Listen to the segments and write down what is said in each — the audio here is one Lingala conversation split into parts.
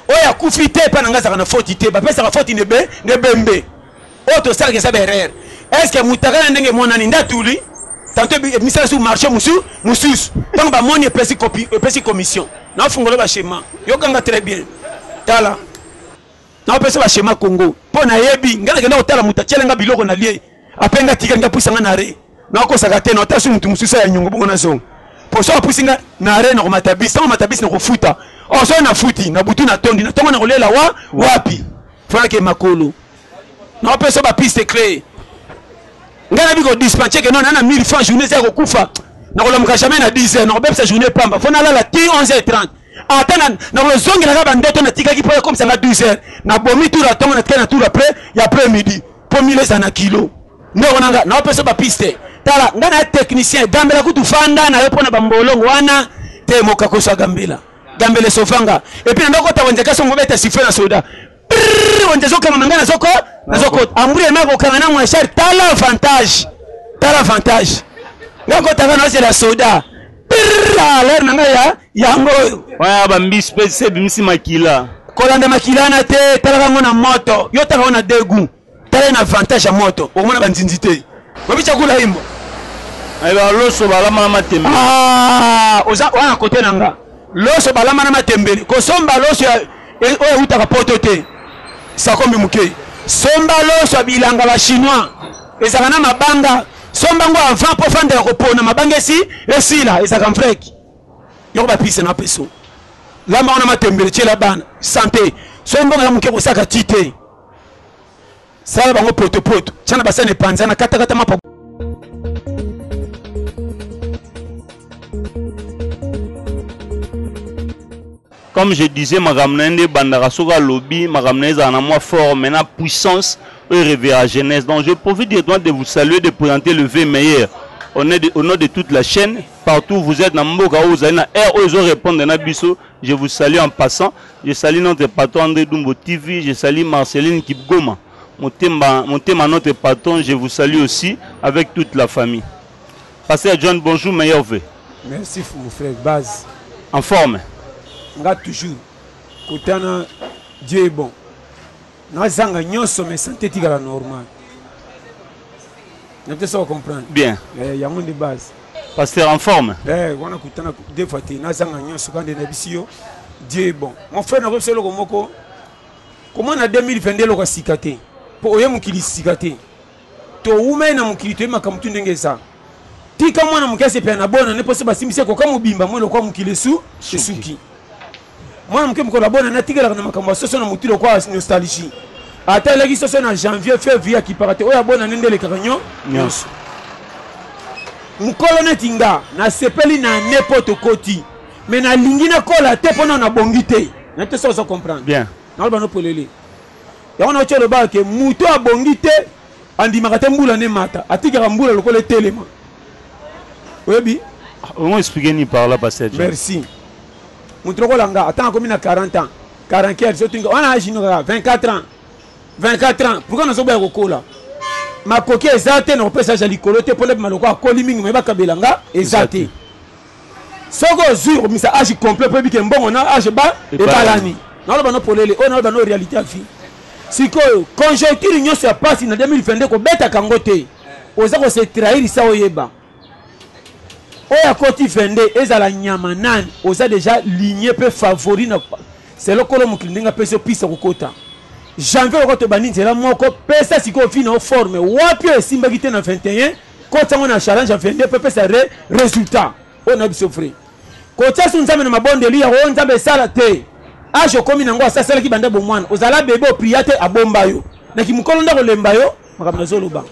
oya kufite pa nanga zakana faute te ba pesa ka faute ne bembe auto ça que ça erreur est-ce que mutaka ndenge monani ndatuli tantôt misala sur marché musu tant ba moni pesi commission na fungolo ba schéma yo ganga très bien tala na pesa ba schéma Congo pona yebi ngana kenda otala mutachelenga biloko na lie apenga tika nga pusanga na re na ko sakate na tasu mutu mususa ya nyongo bongo na zongo poso pusinga na re na ko matabisi na ko futa o so na futi na butu na tondi na tonga na kolela wapi fana ke makolo na pesa ba piste créer ngana biko dispatcher que non na 1000 francs journée ça ko kufa na ko lamuka jamais na 10h na ko bepsa journée pamba fona la ti 11h30 atana na ko zongi na ba ndoto na tika ki po comme ça na 12h na bomi tout la tonga na tika na tout après ya après midi pour 1000 ça na kilo ndonga na pesa ba piste tala ngana technicien gambela kutu fanda na yepo na bambolongo wana te mokako so gambela gambele sofanga et puis ndoko ta wonjeka so ngobeta sife na soda wonjezo kama mangana soko na soko ambure mako kama na mwashari tala avantage ngako ta kana c'est la soda l'air nanga ya yango wa ba mbisi pese bimisi makila kolanda makila na te tala ngo na moto yo tala ona degu tala na avantage ya moto omona banzinzite babicha kula himbo aiba loso balama na matembe oza wana kote nanga loso balama na matembeli ko somba loso oya utaka poto te sakombi muke somba loso bilanga ba chinois ezaka na mabanga somba ngo avant po fanda ya kopona mabanga esila ezaka mfreki yoko ba pise na peso lamba ona matembeli chela bana santé somba ngo muke ko saka tite sala bango poto chana basane panzana kata mapa. Comme je disais, ma ramené Bandarasoga lobby, ma ramené en moi fort, maintenant puissance et réveil à jeunesse. Donc je profite de vous saluer, de présenter le V meilleur. Au nom de toute la chaîne, partout où vous êtes, dans Mboka, vous allez répondre à Bisso. Je vous salue en passant. Je salue notre patron André Dumbo TV. Je salue Marceline Kipgoma. Mon thème notre patron, je vous salue aussi avec toute la famille. Pasteur John, bonjour, meilleur V. Merci, mon frère Baz. En forme. Toujours. Kotana, Dieu est bon. Nazanga nyonso mais santé tigala normal. Vous ça comprendre. Bien. Il y a mon de base. Pasteur en forme. On a kutana deux fois nazanga nyonso quand na bisio Dieu est bon. Mon frère n'a pas le komoko. Comment na 2022 lo sikate. Po oye mukili sikate. To ume na mukili to makamtu ndengeza. Tika mwana mukase pe na bona ne possible simise ko kama bimba mo lo kwa mukile suki. Moi je suis collabore na tigala na makambo soso na mutilo kwa nostalgie ata leki soso na janvier février qui parate oya bona ndele kakanyo nyonso mukolo netinga na sepeli na n'importe koti mais na lingina kola te pona na bongite na te soso comprendre bien na ba no polele ya wana ochelo ba ke muto abongite andi makate mbula ne mata atigala mbula lokole telema oyebi on expliquer ni par là pasteur. Merci. Moutrokolanga, attends comme il a 40 ans, 44, on a 24 ans. 24 ans. Pourquoi nous sommes au cola? Ma coquille est zate, non peut s'agir l'icolote pour le maloko à coliming, mais pas kabelanga, et zate. Sogo zur, mais ça agi complet, peut bien bon, on a agi bas, et pas l'année. Non, on a polé, on a nos réalités à vie. Si que conjoncture l'union se passe en 2022, qu'on bête à Kangote, aux gens se trahir, ça au yeba. Oya koti fende ezala nyama nani oza déjà ligné peu favori na c'est le kolo mukindinga pesa pisa kokota janvier ko to bani nzela moko pesa siko fina o forme wapi esimba kite na 21 kota ngona challenge fende pe pesa résultat on a bisofre kota sunzame na mabonde liya o nzambe sala te ajo komi nango asasala ki banda bomwana ozala bebe o priate abomba yo na kimukolo ndako lemba yo makamna zoloba.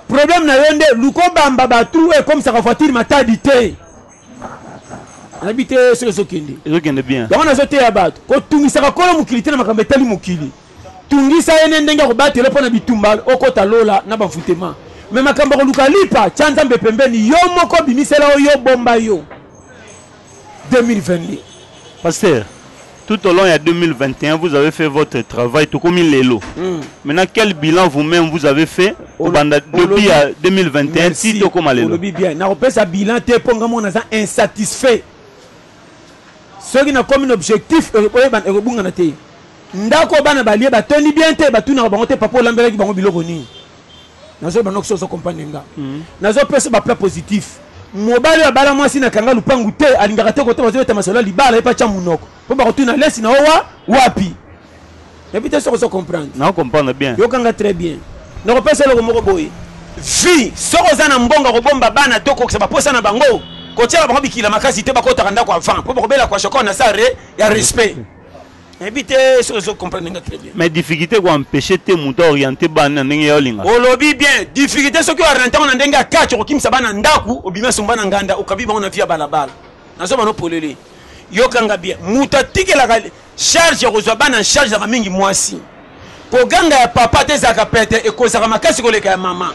Problème na yonde luko bamba batru et comme ça voiture matadité habité sur ce kindi ezokende bien donc on a zoté abat ko tungisa ka kolo mukilité na makambe tali mukili tungisa ene ndenga ko batela pona bitumba okota lola na bafutema mais makambe ko luka lipa chanza mbe pembeni yo moko bimisela yo bomba yo 2020 pasteur. Tout au long de 2021, vous avez fait votre travail tout comme il est là. Maintenant, quel bilan vous-même vous avez fait depuis 2021 si tout comme il est là? Bien, na repesa bilan te ponga mona za insatisfait. soki na comme un objectif ebunga na te ndako bana balie batoni bien te batuna bango te papa olambela ki bango biloko nini nazo banoko so comprendre nga nazo pesa ba plat positif mobali abala mwasi na kanga lupangu te alingaka te kote bazo eta masolo libala epa cha munoko po ba kotuna lesi na owa wapi ebite so comprendre na comprendre bien yo kanga très bien na kopesa loko moko boy vie soko za na mbonga ko bomba bana toko ko ba posa na bango kotia bango bikila makasi te bakota kanda kwa avant po bakobela kwa shoko na sare ya respect éviter ce comprendre très bien mais difficulté quoi empêcher te muto orienter bana ndenge ya olinga olobi bien difficulté ce que orienter on ndenge akacho ko kimisa bana ndaku obima somba na nganda okabi bango na via balabala nazo bano polele yokanga bien muta tikela charge ko zo bana charge za mingi mwasi ko ganga ya papa te za kapete e ko za makasi ko leka ya mama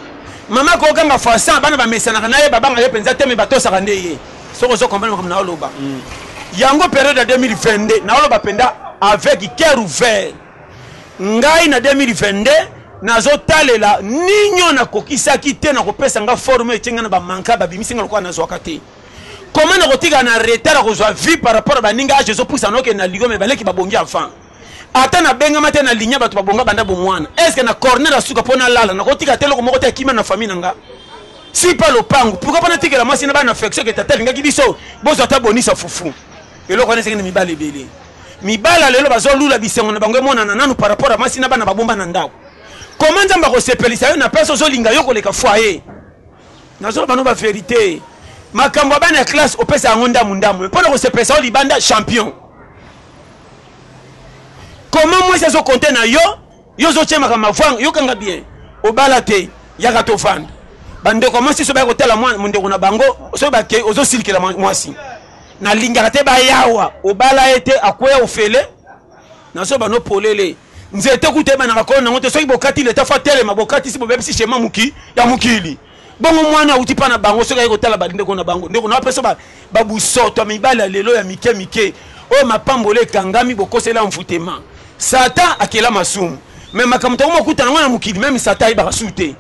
mama ko ganga façon bana ba mesana na ye babanga ye penza te me bato sa ndeye soko zo comprendre comme na oloba yango période de 2022 na oloba penda avec cœur ouvert ngai na 2022 nazo talela ninyo na kokisaki te na kopesa nga forme etenga na ba manka ba bimisinga lokwa na zwaka te comment na kotika na retard ko zwa vie par rapport ba ninga je zo poussa noke na ligo me baleki babongi avant ata na benga mate na linya bato babonga banda bo mwana est-ce que na corner asuka pona lala na kotika te loko moko te kima na famille nanga si pas le pangu pourquoi pas na tikela mwasi na ba na affection que tata linga kibiso bozo ta bonisa fufu eloko na sekene mibale belé mibala lelo bazolula bisengo na bango mona nanu par rapport à masina bana babomba na ndako comment nzamba ko sepelisa yo na peso zolinga yo koleka foyer nazo bano ba vérité makambo bana classe opesa ngonda mundamu pona ko sepelisa yo libanda champion comment moi ça zo compter na yo zo chema kama vang yo kanga bien obala te yaka to vanda bande comment si so ba ko tela moi ndeko na bango so ba ke ozo silkela mwasi na linga te ba yawa obala ete akoya ofele na so bano polele nzete kuteba na bakona na ngote so ibokati le tafa tele mabokati si bobebisi shema muki ya mukili bongo mwana utipa na bango so ko tala balinde ko na bango ndeko na peso ba babusoto mibala lelo ya mike o mapambole kangami bokosela mfutema satan akela masumu mais makamto mo kutana ngona mukili même satan iba kasute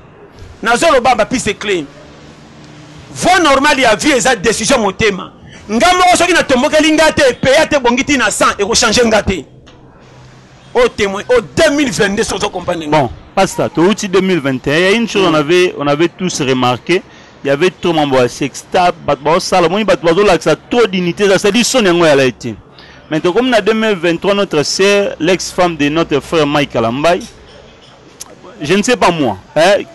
na zolo baba piste clé voie normale ya vie eza décision motema ngamo soki na tomboka lingate peya te bongiti na 100 et ko changer ngate au témoin au 2022 sans comprendre. Bon, pas ça. Au 2021, il y a une chose on avait tous remarqué, il y avait trop de sexta, Salomon, trop dignité, ça c'est dit son yango elle a été. Maintenant comme en 2023 notre sœur, l'ex-femme de notre frère Mike Alambay, je ne sais pas moi,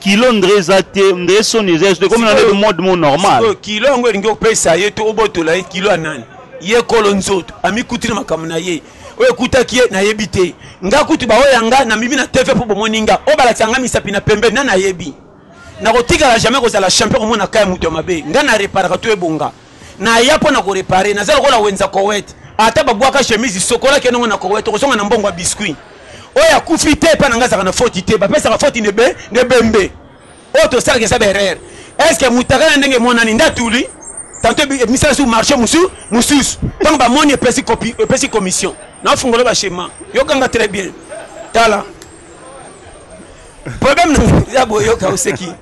kilo ndrezate, ndreso nezeste comme dans le mode normal. Kilo ngo pesa yeto obotola kilo anani. Ye kolonzoto, ami kutiri makamna ye. Oye kutaki na yebite. Nga kutu ba oyanga na mibi na TV po bomoninga. Obala tsanga misapi na pembe na na yebi. Na kotika la jamais ko za la champion ko mona kaya muto mabe. Nga na repara to ebonga. Na yapo na ko reparer, na zalo ko la wenza kowet. Ata babwaka chemise sokola kenongo na kowet ko songa na mbongo biscuit. Oya kufite pa nanga za na faute te ba pesa ka faute ne bembe oto sala ke sabe erreur est-ce que mutaka ndenge mona ni ndatuli tantôt misala sur marché musus donc ba moni pesi commission na fungolo ba schéma yo kanga très bien tala problème ya boyo ka oseki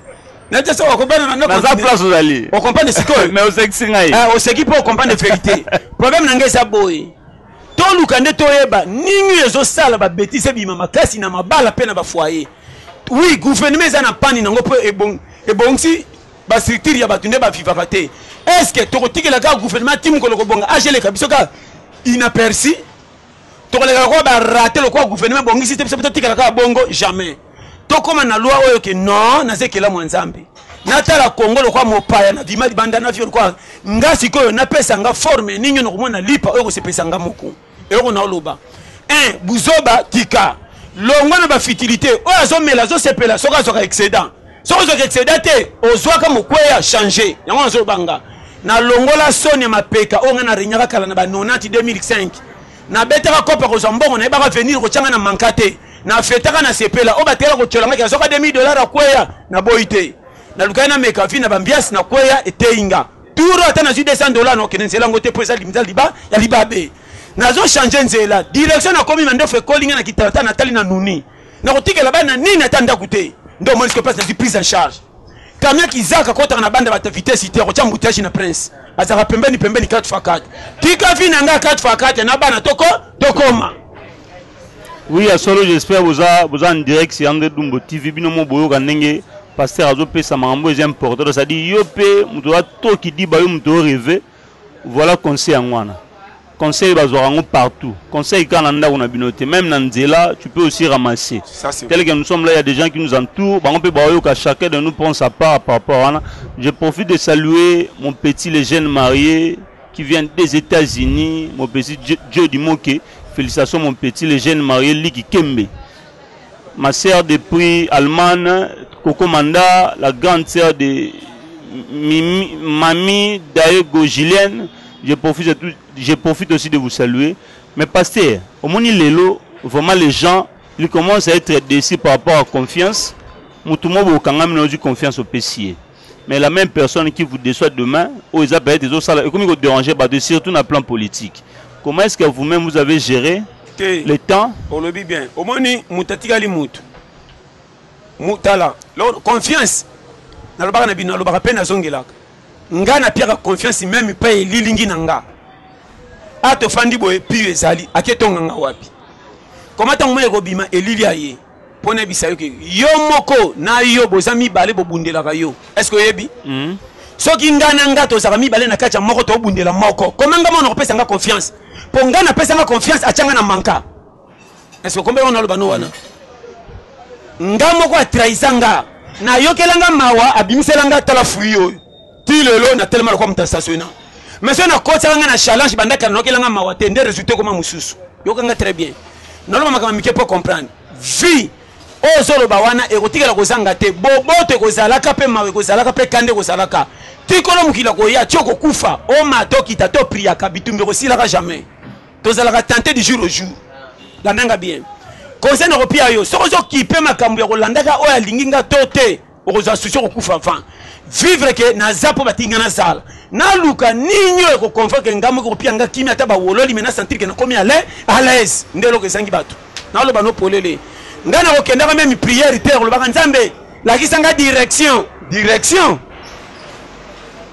na tesa ko bana na za place uzali on comprend siko mais oseki ngai oseki pour comprendre vérité problème na ngesa boy to lukande to yeba ningi ezo sala ba bêtise bima makasi na mabala pe na ba foyer oui gouvernement za na pani nango po ebongsi ba structure ya batunde ba vivaka te est-ce que to kotikela ka gouvernement tim ko loko bonga agele kabiso ka inaperçu to ko lega ko ba rater le ko gouvernement bongisi te peut tikela ka bongo jamais to koma na loi oyo ke non na zekela mwanzambe natala Congo le kwa mopaya na vima libanda na vio kwa ngasi ko na pesa nga forme ninyo no komona lipa oyo se pesa nga moko ero na loba buzoba tika longo na ba futilité oyo azomela zo sepela soka soka excédent soka soka excédent te ozwaka mokweya changer yango zo banga na longola sonia mapeka onga na rinyaka kala na ba 90 2005 na betaka kopa ko zambongo na ba venir ko changa na mankate na fetaka na sepela o batela ko tolanga ka soka $2000 akweya na boite na lukana meka fina bambias na kweya eteinga turo ata na $200 no kenensela ngote pesa limza liba ya libabe nazo changer nzela direction na komi mando fe calling na kitata na tali na nuni na kotikela bana nini atanda kute ndo moi ce que passe na prise en charge camion kizaka kota na banda bata vitesse ite ko chambuteshi na prince azaka pembeni 4x4 tika vina nga 4x4 na bana tokoma. Oui, à solo j'espère vous en direct sur André Dumbo TV bino mo boyo kanenge pasteur azo pesa mambo est important ça dit yo pe muto to ki di ba yo muto rêver voilà conseil ngwana conseil bazorango partout conseil quand on a binoté même Nandela tu peux aussi ramasser tel que nous sommes là il y a des gens qui nous entourent on peut boyo que chacun de nous prend sa part par rapport à je profite de saluer mon petit les jeunes mariés qui viennent des États-Unis mon petit Dieu du Moké. Félicitations mon petit, les jeunes mariés Liki Kembe. Ma sœur de prix allemande, Coco Manda, la grande sœur de Mamie Daego Gillienne. Je profite aussi de vous saluer. Mais pasteur, au Moni Lelo, vraiment les gens, ils commencent à être déçus par rapport à la confiance. Moutouma Bokangam n'a eu confiance au PCA. Mais la même personne qui vous déçoit demain, aux Isabelle des autres salles, et comme vous dérangez, surtout dans le plan politique. Comment est-ce que vous-même vous avez géré le temps? On le dit bien. Au moins, Moutatikali Mout. Moutala. Confiance. Dans le bar, on a rappelé à Zongela. Nga na pierre confiance, même pas Lilingi Nanga. A te fandi boye, puis ezali. A ketonga nga wapi. Comment t'en mets Robima et Liliaye? Pone bisayo ke. Yo moko na yo bozami bale bobundela kayo. Est-ce que yebi? Soki ngana nga to zaka mi bale na kacha moko to bundela moko. Comment nga mo pesa nga confiance? Ponga na pesa nga confiance achanga na manka. Est-ce que combien on a le bano wana? Nga moko atraisanga na yokelanga mawa abimiselanga tala fuyo. Ti lelo na tellement comme ta stationna. Mais si on a coacha nga na challenge bandaka na yokelanga mawa tende résultat comme mususu. Yokanga très bien. Normalement makama mike pour comprendre. Vie ozolo bawana erotikala kozanga te bobote kozalaka pe mawe kozalaka pe kande kozalaka. Tikolo mukila koya tioko kufa o matoki tato priaka bitumbe kosilaka jamais. Tozalaka tenter du jour au jour. Landanga bien. Conseil européen yo sozo kipe makambo ya kolandaka o ya linginga tote okoza souci kokufa avant. Vivre que na zapo batinga na sala. Na luka ninyo eko convoquer ngamo ko pianga kimi ata ba wololi mena sentir que na komi à l'aise ndelo ke sangi batu. Na lo bano polele. Ngana ko kenda même prière terre lo baka nzambe. La kisanga direction.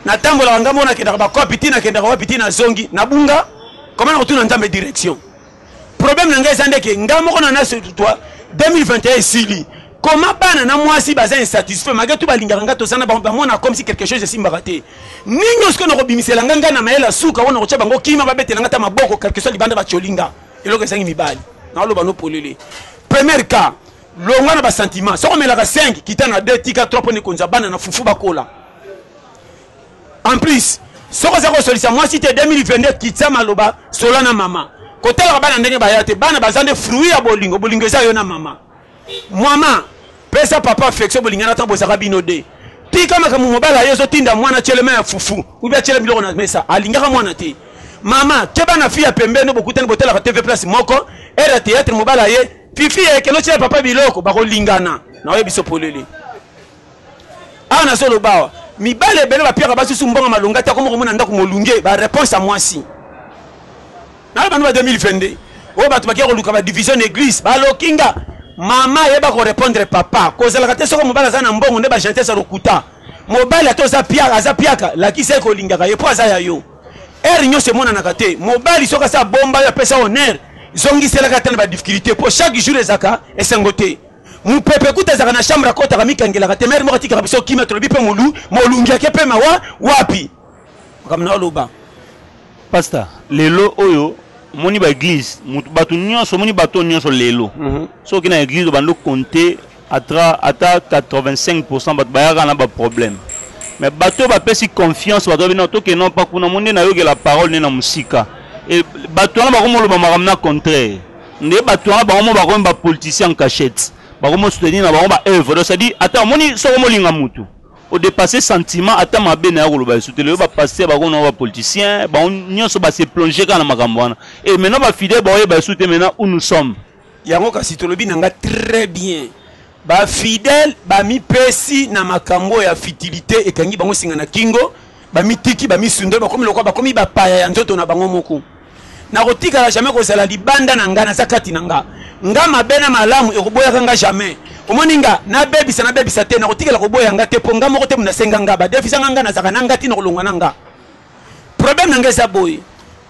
Na tambola ngamo na kenda ba kopitina kenda ba pitina zongi na bunga. Comment on retourne en termes de direction? Problème n'a pas que ngamo ko na sur toi 2021 sili. Comment bana na moi si baza insatisfait malgré tout balinganga to sana ba mona comme si quelque chose est simbaraté. Ninyo ce que no robimisela nganga na maela suka wona kocha bango kima ba betela ngata maboko quelque chose libanda ba cholinga. Eloko sangi mibali. Na lo bano polele. Premier cas, longa na ba sentiment. So on met la 5 qui tana 2 tika 3 pour ne konza bana na fufu bakola. En plus, si vous avez solution, moi si tu es 2022 qui t'a maloba, solana mama. Côté la bana ndenge bayate, bana bazande fruit à bolingo, bolingo ça yona mama. Maman, pesa papa affection bolinga na tambo saka binode. Ti kama kama mobala yeso tinda mwana chelema ya fufu. Ubia chele biloko na mesa, alinga mwana te. Mama, keba na fia pembeni bokutani botela ka TV place moko, era théâtre mobala ye, fifi e kelo chele papa biloko bako lingana. Na we biso polele. Ana solo bawa. Mi bale bele ba pierre basu sumbonga malunga ta komo mona ndako molunge ba réponse à moi si. Na ba 2022. O ba tubaki ko luka ba division église ba lokinga. Mama yeba ko répondre papa. Ko zala kate soko mobala za na mbongo nde ba chanter sa lokuta. Mobile to za piaka aza piaka la kise ko lingaka ye po aza ya yo. Nyo se mona na kate. Mobile soka sa bomba ya pesa honneur. Zongi sela kate na ba difficulté pour chaque jour ezaka esengote. Mu pepe kuta zaka na chambre kota kamikangela kate mer mo katika biso kima to bipe mulu molungi akepe mawa wapi kamna loba pastor lelo oyo moni ba église batu nyonso moni bato nyonso lelo so kina église bando compter ata 85% bat bayaka na ba problème mais bato ba pesi confiance bato bino to ke non pas kuna monde na yoke la parole na musika et bato na ba komo loba makamna contraire nde bato na ba komo ba komo ba politicien en cachette. Baromo soutenir na baroma œuvre ça dit attends moni so molinga mutu au dépasser sentiment attends ma bena ko ba soutenir ba passer ba kono ba politicien ba nyonso ba se plonger kana makambo wana et maintenant ba fidèle ba soutenir maintenant où nous sommes yango kasi tolobi nanga très bien ba fidèle ba mi pesi na makambo ya fidelité et kangi bango singa na kingo ba mitiki ba misundel ba komi lokwa ba komi ba paya ya nzoto na bango moko na kotika jamais ko sala libanda na nga na sakati na nga nga mabena malamu ekoboya kanga jamais omoni nga na bebisa te na kotika la koboya nga te po nga moko te muna senga nga ba defisa nga na saka na nga tino kolongwa na nga problème na nga sa boy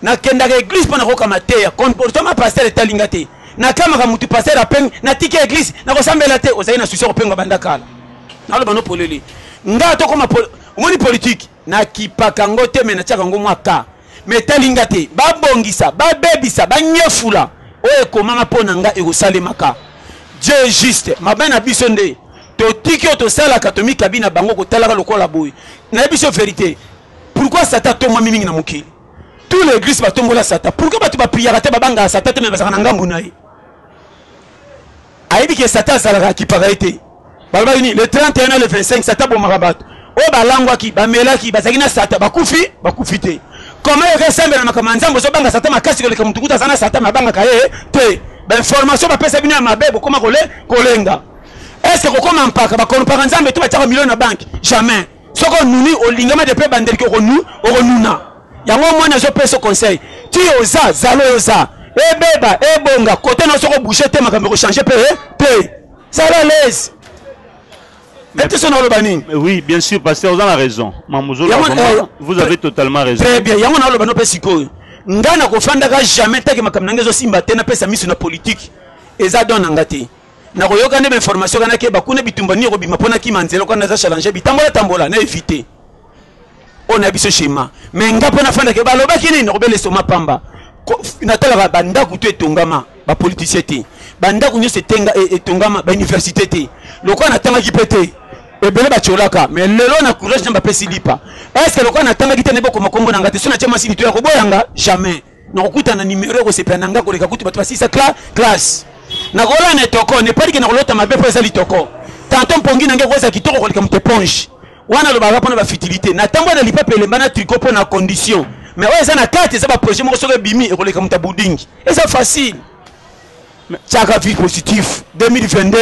na kenda ka église pona ko kamateya comportement pasteur etalinga te na kama ka mutu pasteur apeng na tike église na ko sambela te ozai na susi ko penga bandakala na lo bano poleli nga to koma omoni politique na kipaka ngo te mena chaka ngo mwaka metalinga te babongisa babebisa banyefula oye komama pona nga ekosalemaka Dieu juste mabana biso nde to tiki to sala katomi kabina bango ko talaka lokola boy na biso vérité pourquoi Satan tomba mingi na mokili tous les églises ba tombola Satan pourquoi batu ba prière te babanga Satan te me basaka ngambu nayi aibi ke Satan sala ki pagaité balba ni le 31 le 25 Satan bo marabat o balangwa ki bamelaki basaki na Satan bakufi te comment ressemble na makamanzambo so banga Satan makasi ko le kamutukuta sana Satan mabanga kaye te ba information ba pesa bino ya mabebo koma kolenga est-ce que kokoma mpaka ba konpaka nzambe to ba taka million na banque jamais soko nuni olingama de pe bandeli ko nuna yango mwana zo pesa conseil ti oza zalo oza ebeba ebonga côté no soko boucher te makambe ko changer pe ça la laisse. Oui, bien sûr, pasteur, vous avez raison. Vous avez totalement raison. Très bien. Yango na lo bano pe sikoyo. Ngana ko fanda ka jamais take makamna ngezo simba te na pesa misu na politique. Eza don ngati. Na ko yoka ne information kana ke bakune bitumbani ko bima pona ki manzelo kana za challenger bitambola na éviter. On a biso schéma. Mais ngapo na fanda ke baloba kini no bele soma pamba. Natala banda kutu etongama ba politicien te. Banda kunyo se tenga etongama ba université te. Loko na tanga kipete. Ebele ba cholaka mais lelo na courage na ba pesi lipa. Est-ce que loko na tanga kitene boko makombo na ngate sona chama sini to ya koboyanga jamais. Na kokuta na numéro ko se penanga ko leka kutu ba twasisa classe. Na kola ne toko ne pari ke na kolota mabe po esa litoko. Tanto mpongi na ngeko za kitoko ko leka mteponge. Wana lo ba pona ba futilité. Na tambo na lipa pele mbana tricot po na condition. Mais ouais ça na carte ça ba projet mo soke bimi e ko leka mtabudingi. Et c'est facile. Chaka vie positif 2022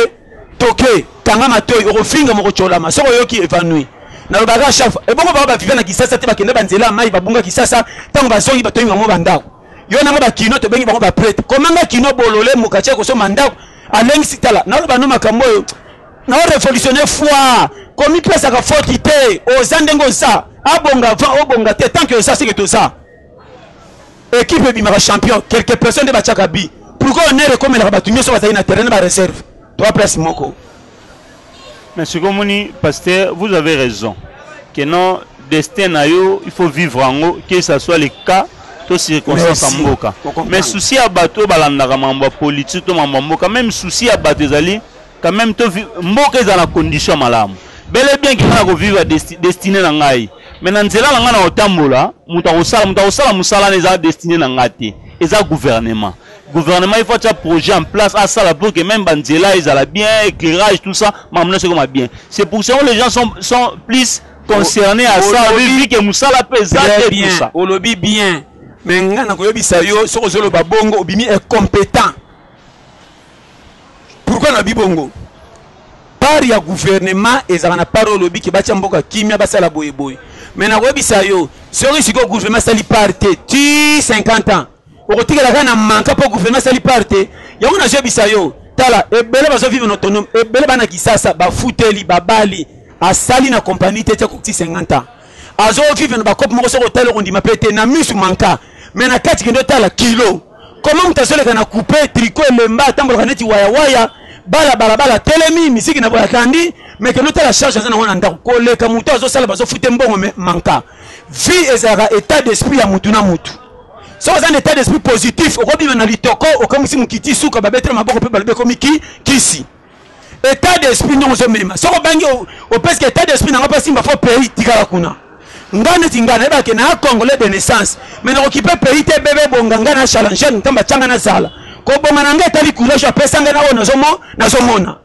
toke tanga matoyi okofinga moko cholama soko yoki évanouir na lobaga chef e bongo ba vivre na kisasa te bakende banzela mai babunga kisasa tango basongi batoyi ngamo bandako yo na ba kino to bengi bango ba prêtre komanga kino bolole mukache ko so mandako alengi sitala na loba no makambo yo na révolutionner foi komi pesa ka fortité ozandengo ça abonga va obonga te tant que ça c'est que tout ça équipe bimaka champion quelques personnes de bachaka bi pourquoi on est comme la batunyo so bazali na terrain ba réserve. Toi, place Moko. Monsieur Komoni, pasteur, vous avez raison. Que non, destin à eux, il faut vivre en haut, que ce soit le cas, tout circonstance en Moka. Mais souci à bateau, balandara mamba politique, tout mamba même souci à bateau, quand même, tout Moka est dans la condition malam. Bel et bien qu'il va vivre destiné à Ngai. Mais dans ce là, on a otambola, Moussala les a destiné à Ngati, et à gouvernement. Gouvernement il faut un projet en place à ça pour que même Banzela ils a bien éclairage tout ça maintenant c'est comme bien c'est pour ça que les gens sont plus concernés à ça vu que Moussala pèse tout ça au lobby bien mais ngana ko yobisa yo soko zolo babongo obimi est compétent pourquoi na bibongo par ya gouvernement ezala na parole lobby ki bacha mboka kimia basala boye mais na ko yobisa yo soko siko gouvernement sali parté tu 50 ans okotika la kana manka po gouvernement sali parte yango na jebisa yo tala ebele bazo vivre autonome ebele bana kisasa ba futeli babali asali na compagnie te ko 50 ans azo vivre na ba cop moko soko tala ondima pete na misu manka mais na kati kendo tala kilo comment mtasole kana couper tricot lemba tambola kaneti waya bala telemi misiki na boya kandi mais que notala charge za na wana ndako koleka muto azo sala bazo fute mbongo manka vie ezara état d'esprit ya mutu na mutu. So un état d'esprit positif, au robin na litoko, au comme si mukiti souka babetre maboko pe balbe comme kisi. État d'esprit non zo mema. So bangi au parce que état d'esprit na pas simba fo pays tigala kuna. Ngane tingana ba ke na congolais de naissance. Mais na occuper pays te bébé bonganga na challenge ntamba changa na sala. Ko bonga nga tali courage a pesa nga na wono na zomona.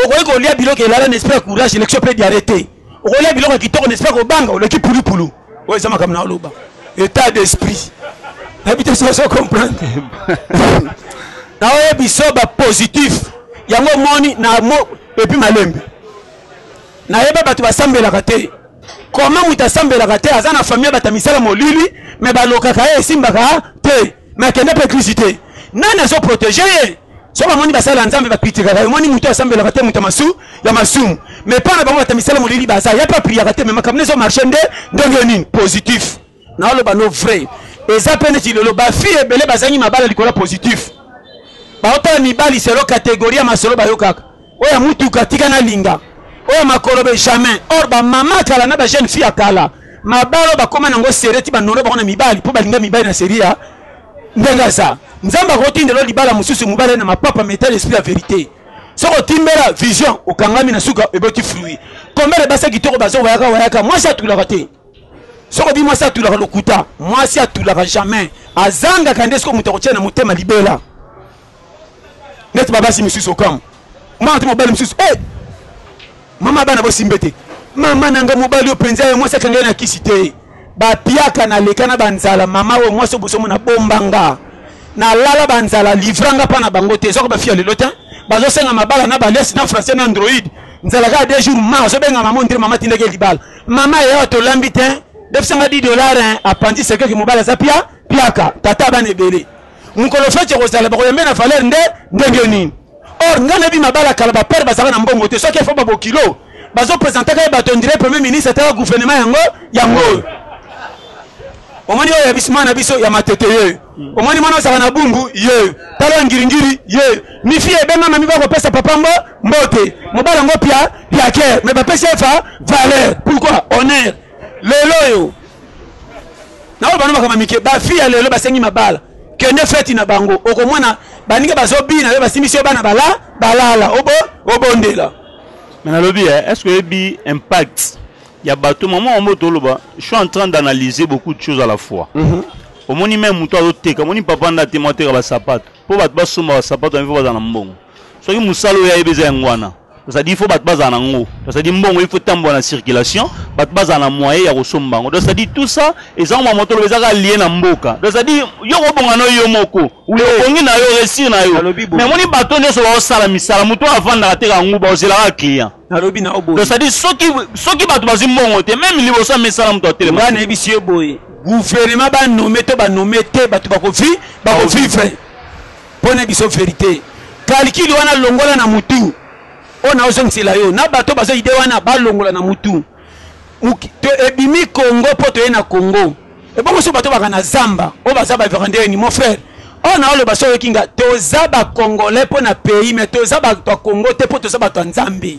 O ko lia biloko elala n'espère courage élection peut d'arrêter. O lia biloko kitoko n'espère ko banga o le ki pulu. O zama comme na loba. État d'esprit. Habite ça comprendre. Na oye bisoba positif. Yango moni na mo et puis malembe. Na yeba batu basambela kate. Comment mutasambela kate azana famille batamisala molili mais baloka kae simbaka te. mais akende mpe église te nani azoprotege ye so bamoni basala nzambe bakritikaka omoni moto asambelaka te moto ya masumu mais mpa na bango bata misala molili baza ya mpe apriaka te me makambo ne ezomarche nde ndenge nini positif naoloba no vrai eza mpe neti lelo bafille ebele bazangi mabala likolo positif baotala mibali selo kategorie ya masolo bayokaka oyo mutuka tika na linga oyo makolobe jamais or bamama kala na bajeune fille akala mabalo bakoma nango sereti banolo bakona mibali mpo balinga mibali na seria ndenge aza nzambe akotindela libala mosusu mobali na mapapa meta l'esprit ya vérité soko otimbela vision okangami na suka eboti fruit kombele basa kitoko bazo wayaka mwasi atulaka te soko bi mwasi atulaka lokuta mwasi atulaka jamais azangaka nde soko moto akotia na motema libela neti babasi misusu okamu mwana te mobali misusu mama bana bosimbe te mama nanga mobali yo penza ye mwasi akanga na kisi te bapiaka na leka na banzala mama we mwasi obosomo na bombanga na lala banzala livranga pa na bango te soko bafia lelo te bazosenga mabala na balesi na français na android nzala ka 2 jours ma ozobenga mama ndire mama tindeke libala mama ye tolambi te defisanga $10 apandi seke ke mobali aza piaka tata bana ebele mukolo fete kozala bakoyembe na valeur ndenge nini or ngana bi mabala kala ba père bazaka na mbongo te soki fo babo kilo bazo présenter ka bato ndire premier ministre ta gouvernement yango omoni oyo yabisima na biso ya matete ye omoni mwana osaka na bungu ye tala ngiringiri ye mifi ebenga mami bakopesa papa mbote mobala ngo piake mais bapesi efa valeur pourquoi honneur lelo yo na bana bakama mike bafi ya lelo basengi mabala kende feti na bango okomona baninga bazobina be basimisi bana balala obondela mais na lobby est-ce que bi impact il y a bateau maman je suis en train d'analyser beaucoup de choses à la fois. Au moni même muto azoteka moni papa nda te moteka ba sapato po bat ba soma ba sapato en faut bazana mbongo soki musalo ya ebeza ngwana ça dit il faut bat bazana ngo ça dit mbongo il faut tambo na circulation bat bazana moyen ya kosomba ngo ça dit tout ça et ça on moto lobeza lié na mboka ça dit yo ko bonga no yo moko ou yo bongi na yo réussir na yo mais moni bateau ne so ba sala misala muto avanda teka ngo ba osela ka client donc ça dit soki bato bazimbongo te même liboso misala muto tele ngana ebisi boye gouvernement ba nommé te bato vivre pone biso vérité calcul wana longola na mutu ona ozongisela yo na bato bazo ide wana ba longola na mutu to ebimi Congo poto ye na Congo ebongo so bato baka na zamba o baza ba vérandeur ni mon frère ona olo baso yokinga toza ba congolais po na pays mais toza ba to Congo te po toza ba to nzambe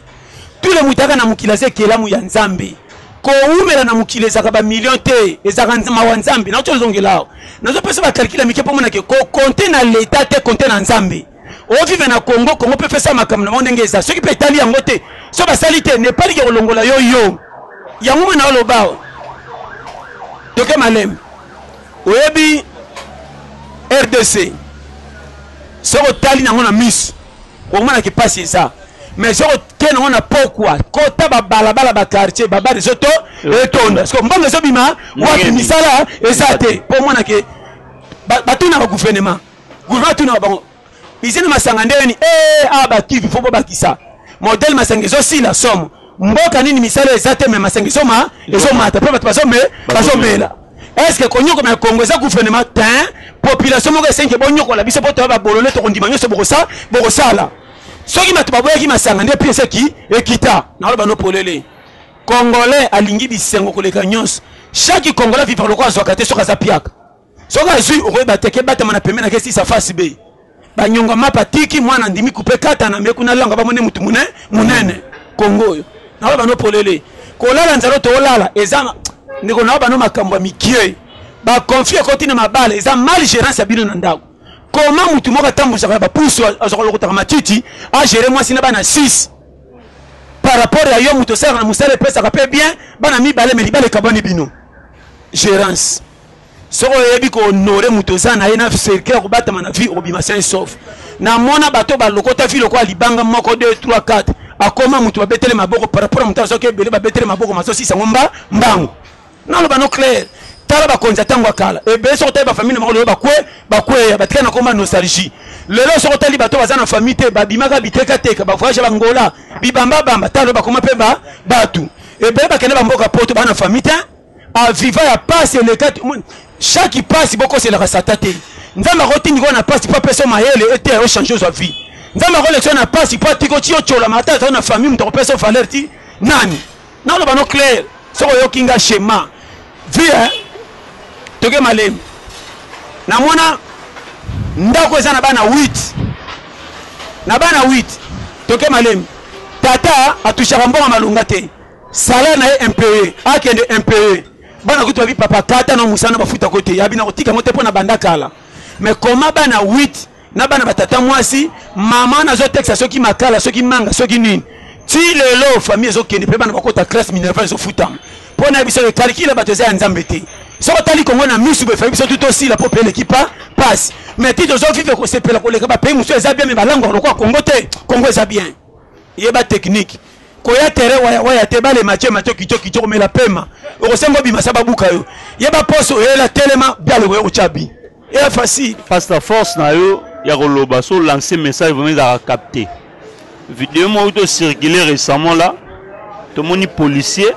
tous les mutaka na mukila kela mu ya nzambe ko umela na mukile zaka ba million te ezaka nzama wa nzambe na tozongela nazo pesa ba calcula mike po mona ke ko compter na l'état te compter na nzambe o vive na Congo peut faire ça makamna mondenge za ceux qui peut tali yango te so ba salite ne pas liké kolongola yo yango na oloba toke malem oyebi RDC so tali nango na miss o mona ke passer ça mais so ke nango na pourquoi kota ba balabala ba quartier ba ba zoto etonda parce que mbongo so bima wapi misala ezate po mona ke batuna ba gouvernement tuna bango izina masanga ndeni abativi fo bakisa modèle masanga zo la somme mboka nini misala ezate mais masanga soma ezomata pe bato bazomela est-ce que konyoko na Congo za gouvernement tin population moko 5 bonyoko la biso poto ba bolole to kondima nyoso bokosala soki bato baboyaki masanga nde piese ki ekita na oloba no polele congolais alingi bisengo koleka nyonso chaque congolais vivre lokwa zwaka te soka za piaka soka zui okoyeba teke batama na pembe na kesi sa face be banyonga mapatiki mwana ndimi kupe kata na meku na langa bamone mutu munene Congo yo na ba no polele kolala nzalo to olala ezama ndiko na ba no makambo mikie ba confie koti na mabale eza mal gérance ya bino na ndako koma mutu moka tambuza ba puso azokolo kotaka matiti a gérer moi sina bana 6 par rapport à yo mutu sera na musale pesa ka pe bien bana mi bale me libale kabani bino gérance soko yebi ko honorer mutoza na yena cercle ko batama na vie obima sain sauf na mona bato ba lokota vie lokwa libanga moko 2 3 4 akoma mutu ba betele maboko par rapport mutu soke bele ba betele maboko maso sisa ngomba mbango na lo bano clair tala ba konza tango akala e be soko ba famille moko lo ba kwe ya batika na koma nostalgie lelo soko tali bato bazana famille te ba bimaka biteka teka ba voyage ba ngola bibamba bamba talo ba koma pemba batu e be ba kene ba mboka poto bana famille te a viva ya passe le 4 chaque passe beaucoup c'est la rasatate nzamba rotini ko na passe pas personne mayele était au changer sa vie nzamba collection na passe pas tiko ti ochola mata ta na famille mto personne valeur ti nani na lo bano clair so yo kinga schéma vie toke malem na mona ndako eza na bana 8 na bana 8 toke malem tata atushaka mbongo malunga te salaire na ye impayé akende impayé bana kutu babi papa kata na musana bafuta kote yabi na kotika mote pona banda kala mais comment bana 8 na bana batata mwasi mama na zo texte soki makala soki manga soki nini ti lelo famille zo kende pe bana bakota classe minerva zo futa pona biso le calcul bato za nzambe te so tali kongo na misu be fa biso tout aussi la popele qui passe mais ti zo vivre ko sepela ko le ka ba pays musu eza bien mais balango ko Congo te Congo eza bien yeba technique koya tere waya te bale mathieu kicho mais la pema okosengo bima sababuka yo yeba poso la telema bialo ko chabi et facile pasteur force na yo ya koloba so lancer message vraiment à capter vidéo mo auto circuler récemment là tout moni policier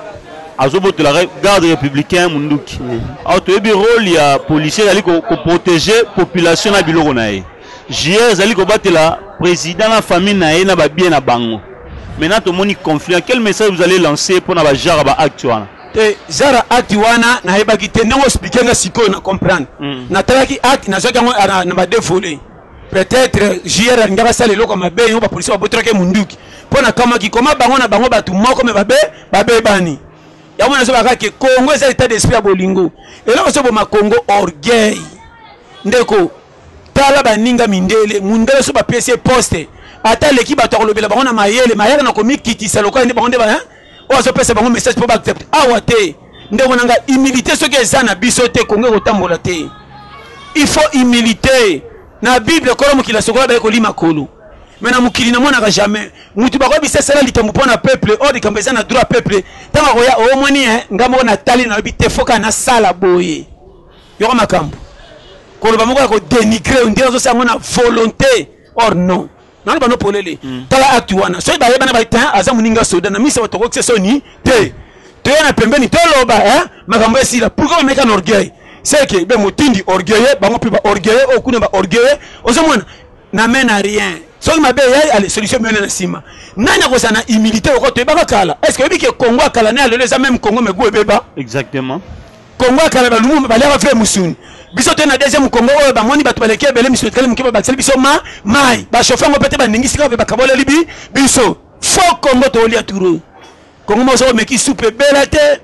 azoboto la garde républicain munduki auto bi rôle ya policier ali ko protéger population na biloko na ye JR ali ko batela président la famille na ye na ba bien na bango. Maintenant, tout le monde est conflit. Quel message vous allez lancer pour la Jara actuelle? Jara actuelle, na eba kite non expliquer na siko na comprendre. Na talaki act na zoka na ba dévolé. Peut-être JR ngaba sale loko mabe yo ba police ba botrake munduki. Pona kama ki koma bango na bango batu moko me babe bani. Ya mona so baka ke Congo eza état d'esprit ya bolingo. Et là so bo ma Congo orgueil. Ndeko tala baninga mindele mundele so ba PC poste. Ata l'équipe a torlobela bango na mayele na komi kitisa lokwa ndi bango nde ba o so pesa bango message pour ba accepter awate ndeko nanga humilité ce que ça na biso te Congo ko tambola te il faut humilité na Bible ko mo kila sokola ba ko lima kolo mais na mukili na mona ka jamais mutu ba ko bisa sala litambo pona peuple o de kambeza na droit peuple tanga ko ya o moni ngamo na tali na bite foka na sala boye yo makambo ko lo ba moko ko dénigrer ndiro so sa mona volonté or non non ba no polele tala actuana so ba yeba na ba tan aza muninga soda na misa batoko soni te to yana pembeni to loba makambo esila pourquoi meka na orgueil c'est que be mutindi orgueil bango pe ba orgueil o kuna ba orgueil ozo mona na mena rien so ma be ya ale solution mena na sima nanya ko sana humilité ko to ba kala est-ce que bi ke Congo akala na le za même Congo me go beba exactement Congo akala ba lumu ba lera frère musuni biso te na deuxième Congo o ba moni batu baleke bele miso tele mkiba ba biso mai ba chauffeur ngo pete ba ndingi sika ba kabola libi biso fo Congo to lia turo Congo mo so meki soupe belate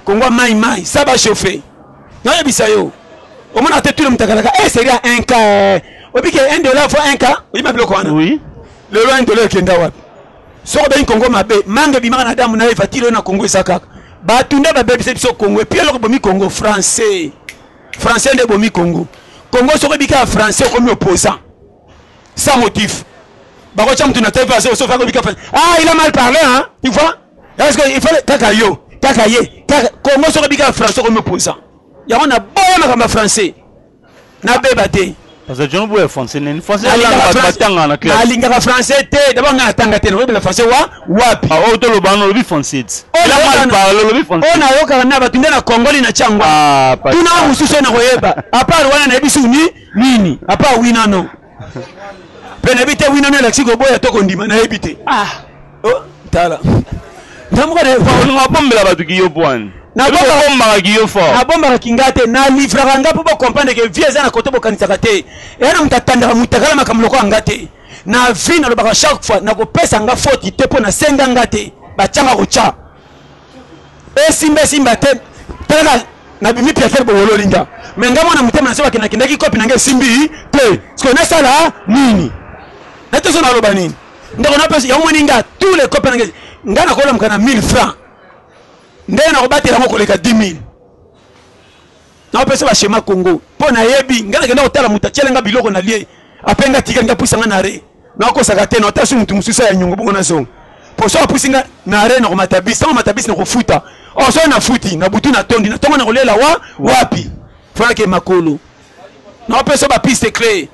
Congo mai ça ba chauffer na bisa yo o mona te tout le mutakalaka seria 1K obi ke $1 fois 1K oui ma bloko wana oui le $1 kenda wapi so ba Congo mabe mange bimaka na damu na efatilo na Congo esaka ba tunda ba bebise biso Congo puis alors bomi Congo français de bomi Congo so bika français comme opposant sans motif ba ko chamtu na taifa so fa ko bika il a mal parlé hein tu vois est-ce que il fallait kakaye Congo so bika français comme opposant ya on a boya makamba français na bebate parce que je ne français ne français la batanga na classe alinga français te d'abord nga tanga te no be français wapi o to lo bano lo français il a mal parlé lo français on a yoka na batunda na Congo li na changwa tuna mususu na koyeba apart wana na bisu nini apart wina no pene bite wina no lexiko boya to kondima na ebite oh tala ndamuka de on bombela batuki yo point na bomba giyo fort na bomba kingate na livra nga po comprendre que vie za na koto bokanisa kate era mutatanda mutakala makamloko ngate na vie na lobaka chaque fois na ko pesa nga faute te po na senga ngate ba changa ko cha simba te tala na bimi Pierre Bowolo linga mais ngamo na mutema na seba kinaki kopi na nge simbi te ce na sala nini na to so na loba nini ndako na pesa ya moninga tous les copains nga na kola mkana 1000 francs ndena ko batela ngo koleka 10000 na pesa ba shema Congo pona yebi ngana kenda kotala mutachele nga biloko na lie apenga tika nga pusanga na re na ko saka te na tasu mutu mususa ya nyongo bongo na zongo po so pusinga na re na ko matabisi na ko futa o so na futi na butu na tondi na tongo na kolela wapi fona ke makolo na pesa ba piste clé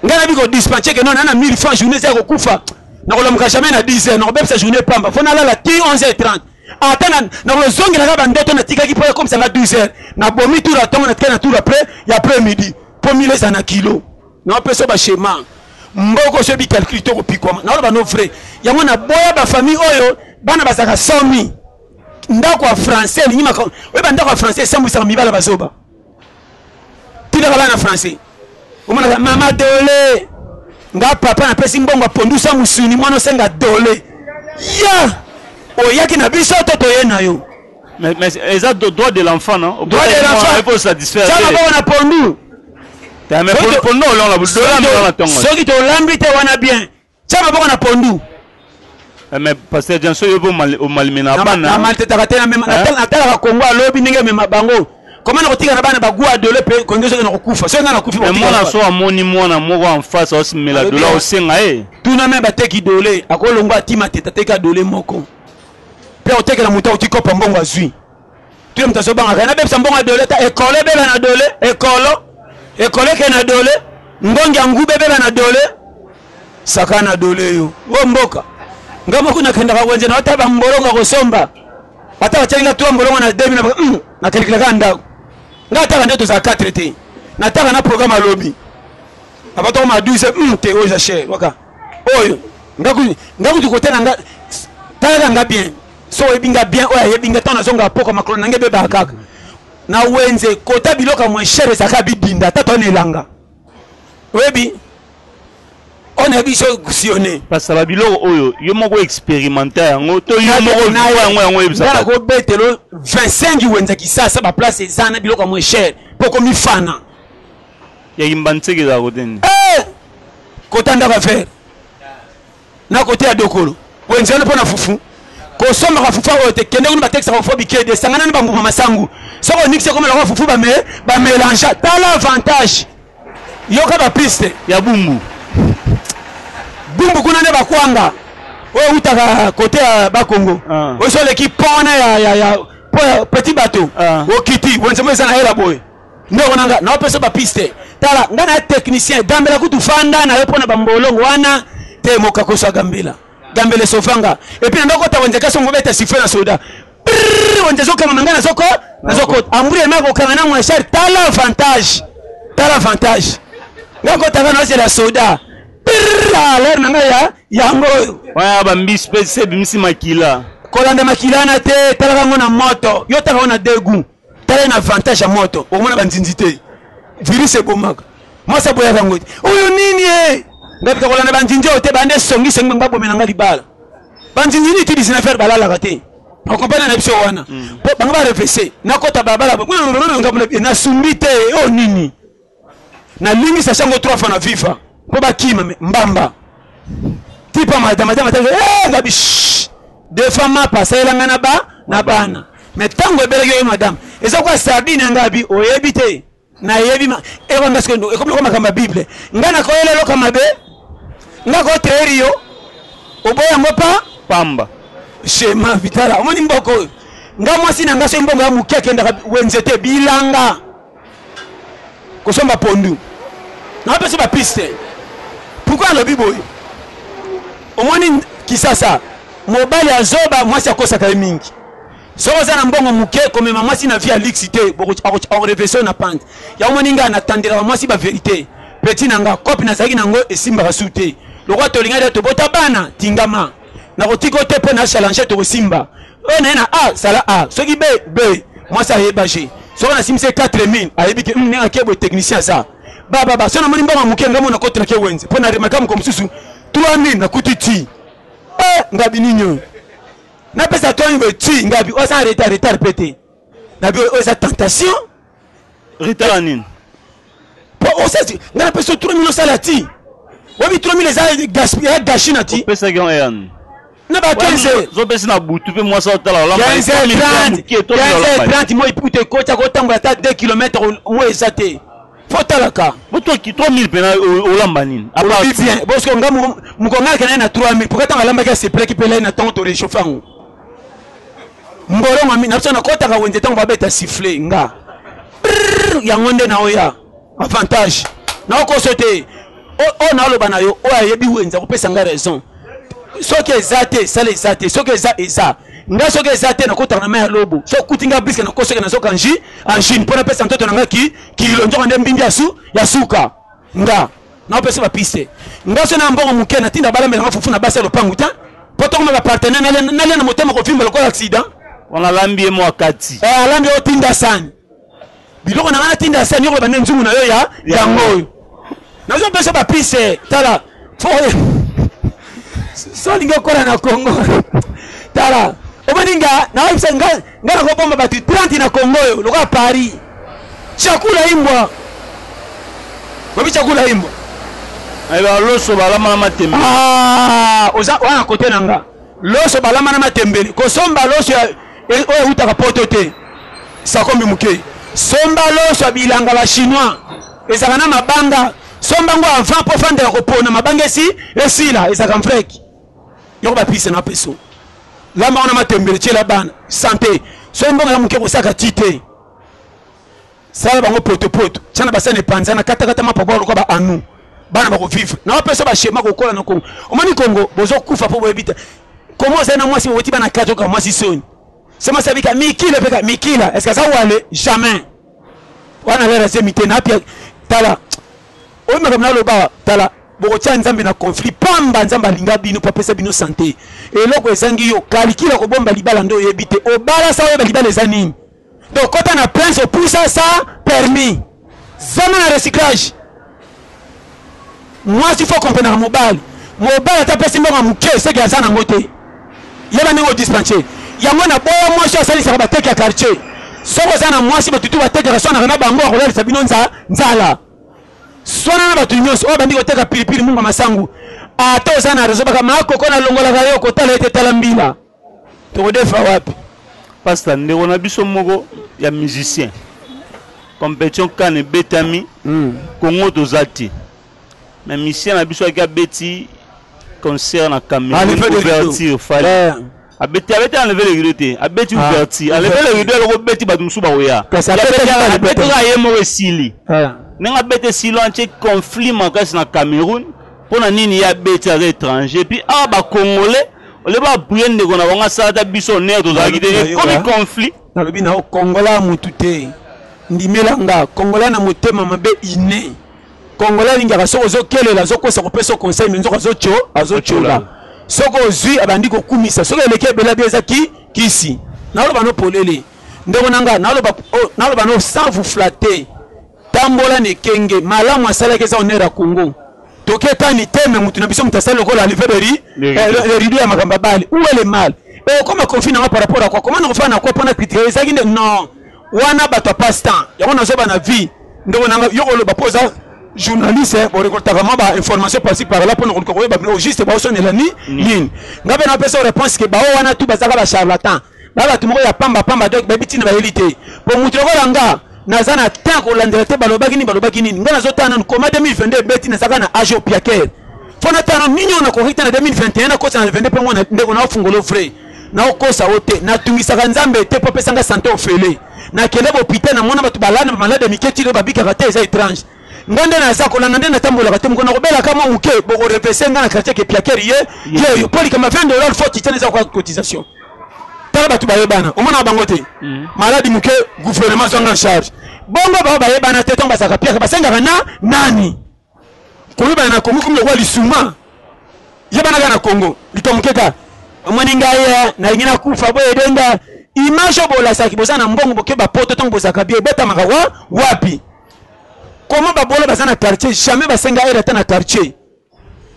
ngana biko dispenser que non na 1000 francs journée ça ko kufa na ko la jamais na 10h na ko bepsa journée pamba fona la 11h30 Attends, dans le zone, il y a un ndoto, qui peut comme ça à 12h. Na bomi tout la temps, on a tout après, il y a après-midi. Pour 1000 en kilo. Non, on peut se schéma. Mboko se bi calcul to kopikwa. Na ba no frère. Ya mona boya ba famille oyo, bana basaka 100,000. Ndako wa français, ni mako. We ba ndako wa français 100,000 mibala bazoba. Tila kala na français. Omona mama dole. Nga papa na pesi mbongo pondu sa musuni mwana senga dole. Ya! Oyaki na biso to toyena yo. Mais ils ont le droit de l'enfant, non? Droit de l'enfant. Il faut satisfaire. Ça va on a pondu. Mais pour nous, on a besoin. Ceux qui te l'ambité, on a bien. Ça va on a pondu. Mais parce que Janso yo au malmena bana. Na malte takatena même na Congo lobi ninge même bango. Comment on retire na bana bagua de le pe Congo so na kufa. So na kufa. Mais moi na so amoni mwana moko en face aussi mela dola osenga e. Tuna même bateki dole akolongwa tima teta teka dole moko. Pe oteke na muta utikopa mbongo azui. Tu es mtaso banga kana bebsa mbongo dole ta ekole beba na dole ekole ke na dole ngongi angu bebe na dole sakana dole yo wo mboka ngamo kuna kenda kawenze na wataba mboronga kosomba ata wachenga tu mboronga na demi na kelikila kanda ngata ndeto za 4 te nataka na programme lobby abato ma 12 te oza cher waka oyo ngaku tukotena nga tala nga bien so ebinga bien oya yebinga tana zonga poko makolo nange beba kaka na wenze kota biloka moins cher saka bidinda tata on elanga webi on a biso kusionner parce que la biloko oyo yo moko expérimenter yango to yo moko yango ebisa ko betelo 25 wenza kisasa ba place ezana biloko moins cher poko mifana ya imbantseke za kodeni kota ndaka faire na kote ya dokolo wenza na pona fufu ko soma ka fufu oyo te kende ko ba texte ko fobi ke de sangana ba nguma masangu soko nixe comme la fufu ba mélange tala avantage yoka ba piste ya bumbu kuna ne bakwanga oyo utaka côté ya Bakongo oyo so l'équipe pona ya petit bateau okiti wonzemo eza na hela boy ndoko nanga na opesa ba piste tala ngana technicien gambela kutu fanda na yo pona bambolongo wana te mokakosa gambela gambele sofanga et puis ndoko ta wonzeka songo beta siffler na soda wonzezo kama mangana soko na soko amburi mako kama na mwashar tala avantage ngako ta kana c'est la soda l'air nanga ya yango waya ba mbisi pese bimisi makila kolanda makila na te tala ngo na moto yo tala na degu tala na avantage ya moto omona banzinzite virus ebomaka mosa boya bango oyo nini ngapita kolanda banzinzo te bande songi sengi ngabo menanga libala banzinzini ti disina faire balala kate on comprend na biso wana bango ba refese na kota babala ngabo na sumbite o nini na lingi sa chango 3 fois na FIFA po bakima mbamba tipa madame ngabi deux femmes passer la na bana mais tango ebelege madame eza kwa sardine ngabi oyebite na yebi e kwa ngasko e comme kama bible ngana ko elelo kama be ngako terio oboya ngopa pamba shema vitala omoni mboko ngamwa sina ngaso mbongo ya mukeke ndaka wenzete bilanga kosomba pondu na pesa ba piste. Pourquoi le biboy? Au moins kisasa mobile ya zoba mwasi akosa ka mingi. Soko za mbongo muke comme maman si na vie à l'ixité en réflexion na pante. Ya moninga na tandela mwasi ba vérité. Petit nanga copie na zaki nango esimba rasute. Le roi tolinga to bota bana tingama. Na kotiko te pe na challenge to simba. On na a sala a. Soki b moi ça yebaje. Soko na simse 4000 ayebi ke nga kebo technicien ça. Baba sona moni mbongo muke ngamo na kote na ke wenze. Pona remaka mko msusu 3000 na kutiti. Ngabi ninyo. Na pesa toi il ti ngabi o sa retard pété. Ngabi o sa tentation. Retard anin. Po o sa ngana pesa 3000 salati. Wabi 3000 za gaspiller gashinati. Pesa gyan yan. Na ba 15. Zo pesa na butu pe moi ça tala la. 30 moi ipute ko ta ko tango ata 2 km moi esate. Fotalaka. Moto ki 3000 pena o lambanine. A part bien. Parce que ngam mukonga kana na 3000. Pourquoi tant lamba ka se près qui peut là na temps to réchauffer. Mbolo ngami na tsona kota ka wende tango babeta siffler nga. Ya ngonde na oya. Avantage. Na ko sote. O na lo bana yo o ayebi wenza ko pesa nga raison. Soki ezate sale ezate soki eza nga soki eza te nakotaka na mai ya lobo so kuti nga briske nakosoki nazoka en Chine mpo napesa ntoto nanga kililo nzoka nde mbimbi ya suka nga naopesa bapiste nga so na mbongo moke natinda balambelanga fufu na basi ya lopangu ta mpo tokoma bapartenaire nalia na motema kofimba lokola accident on alambi ye mwa kati alambi oyo tinda sani biloko nanga natinda sani yoko bande nzungu na yo ya yango oyo nazopesa bapiste tala fo so olingi okola na Congo tala omoni nga naoyebisa nga nakobomba bato 30 na Congo oyo lokola Paris chakula imbwa babi chakula imbwa ayeba loso balamana matembele oza wana kote na nga loso balamana matembele kosomba loso oyo utaka poto te sakombi muke somba loso bilanga ba chinois ezaka na mabanga somba ngo avant po fanda ya kopona mabanga esila ezaka mfreki yoko bapise na peso lamba wana matembele chela bana santé somba ngo muke kosaka tite sala bango poto chana basane panzana kata mapabo ko ba anu bana bako vivre na pesa ba shema ko kola na Congo omani Congo bozo kufa po boebita comment ça na mwasi woti bana kato ka mwasi soni sema sabika mikila est-ce que ça wale jamais wana lera semite na pia tala o makamna lo ba tala boko tia nzambe na conflit pamba nzamba linga bino pa pesa bino santé eloko esangi yo kalikila ko bomba libala ndo yebite o bala sa yo libala ezanini donc quand on a plein ce pousse ça permis zama na recyclage moi il faut comprendre mobile ta pesi mbongo muke c'est que ça na ngote yeba ningo dispenser yango na boyo moi ça sali ça ba teke ya quartier soko sana moi si batutu ba teke raso na bango ko lela sabino nzala sona na batu nyonso o bandi ko teka pilipili mungu masangu ato sana rezo baka makoko na longola ga yo ko tala ete tala mbila to ko defa wapi pastor ndeko na biso moko ya musicien compétition kane betami Congo tozati mais musicien na biso ya beti concert na Cameroun ouverture fallait abeti enlever les rideaux te abeti ouverture enlever les rideaux le beti batu musuba oya abeti ka yemo esili nenga beti silo anche conflit makasi na Cameroun pona nini ya beti à l'étranger puis ba congolais le ba buyende kona banga sata biso ne to za gide comme conflit na lobi na Congola mutu te ndimela nga Congola na motema mabe ine Congola linga soko zokelela zokosa kopesa conseil menzo azochola soko ozui abandi ko kumisa soko eleke bela bieza kisi na loba no polele ndeko nanga na loba no sans vous flatter tambola ne kenge malamu asala keza onera Congo toketa ni teme mutu na biso mutasala lokola aliveberi le rideau ya makamba bali où est le mal et comme confine par rapport à quoi comment on fait na quoi pendant critiquer ça non wana bato passe temps yako na zoba na vie ndeko nanga yoko lo bapoza journaliste pour récolter vraiment ba information par-ci par-là pour nous reconnaître ba juste ba sonne la ni ligne ngabe na pesa réponse que ba wana tout bazaka ba charlatan ba tout moko ya pamba donc ba bitina ba élité pour mutu ko langa nazana tant ko landela te balobaki nini ngana zotana koma 2022 beti na saka na ajo piaker fona tana ninyo na ko hita na 2021 na kosa na 22 pe mwana ndeko na fungolo frais na okosa ote na tungisaka nzambe te po pesa nga santé ofele na kelebo pite na mona batu balana malade miketi lo babika kate za étrange ngande na zako na ndende na tambola kate mko na kobela kama uke boko repese nga na quartier ke piaker ye poli kama $20 faut titane za kwa cotisation tala batu bayebana omona bango te malade muke gouvernement zonga en charge bongo baba bayebana te tomba saka piaker basenga na nani koyeba na Congo comme le roi Lisuma yebana ga na Congo litomukeka omoni ngaya na ingina kufa boye denda image bola saki bozana mbongo bokeba poto tongo bozaka bie beta makawa wapi comment babola bazana quartier jamais basenga era na quartier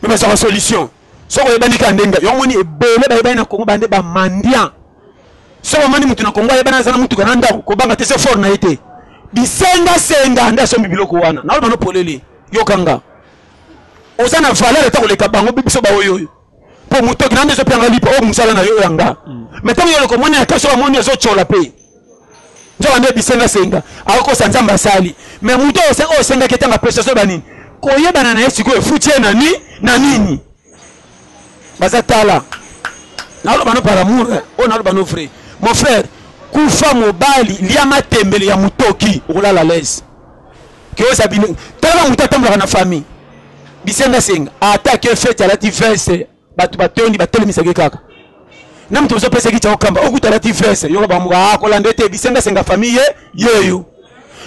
mais bazana solution soko yebani ka ndenga yomoni ebele bayebani na Congo bande ba mandia soko mani mutu na Congo yebana zana mutu kana ndako ko banga tese for na ete bisenga nda so biloko wana na bano polele yokanga ozana valeur ta koleka bango biso ba oyo pour muto grande zo pianga lipo o musala na yo yanga metango yo ko moni akaso amoni zo chola pe njo ande bisenga ako sanzamba sali mais muto o senga ketanga pesa so banini ko yebana na yesu ko efutie na nini bazatala na lo bano par amour o na lo bano frère mon frère kufa mobali lia matembele ya mutoki okolala lese ke osabine tala mutatambola na famille bisenga ata ke fete alati verse batu batondi batelemisa ke kaka na mtu ozopesa ki chakamba okutala ti frese yo ba muka kolanda te bisenga senga famille yeyo